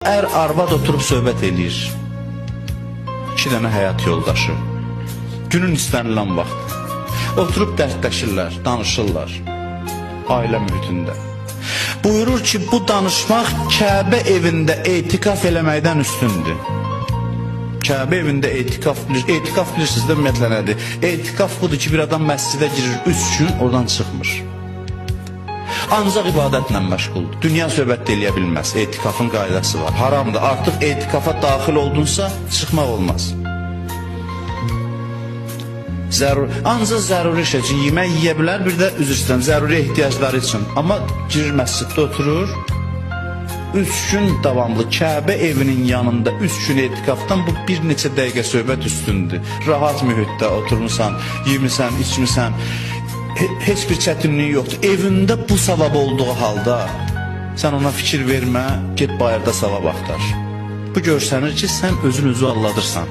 Arvad oturub söhbət eləyir. 2 dənə həyat yoldaşı. Günün istənilən vaxtı. Oturub dərdləşirlər, danışırlar. Ailə mühitində. Buyurur ki, bu danışmaq Kəbə evində etikaf eləməkdən üstündür. Kəbə evində etikaf bilirsiniz də ümumiyyətlə nədir? Etikaf budur ki, bir adam məscidə girir 3 gün, oradan çıxmır. Ancaq ibadətlə məşğuldur. Dünya söhbət eləyə bilməz. Etikafın qaydası var. Haramdır. Artıq etikafa daxil oldunsa, çıxmaq olmaz. Ancaq zəruri şey üçün yemək yiyə bilər, bir də üzr istəyirəm, zəruri ehtiyacları üçün. Amma girir məsciddə oturur, 3 gün davamlı Kəbə evinin yanında 3 gün etikafdan bu bir neçə dəqiqə söhbət üstündür. Rahat mühitdə oturmuşsan, yemirsən, içmirsən, heç bir çətinliyi yoxdur. Evində bu savab olduğu halda sən ona fikir vermə, get bayırda savab axtar. Bu görsənir ki, sən özün-özü alladırsan.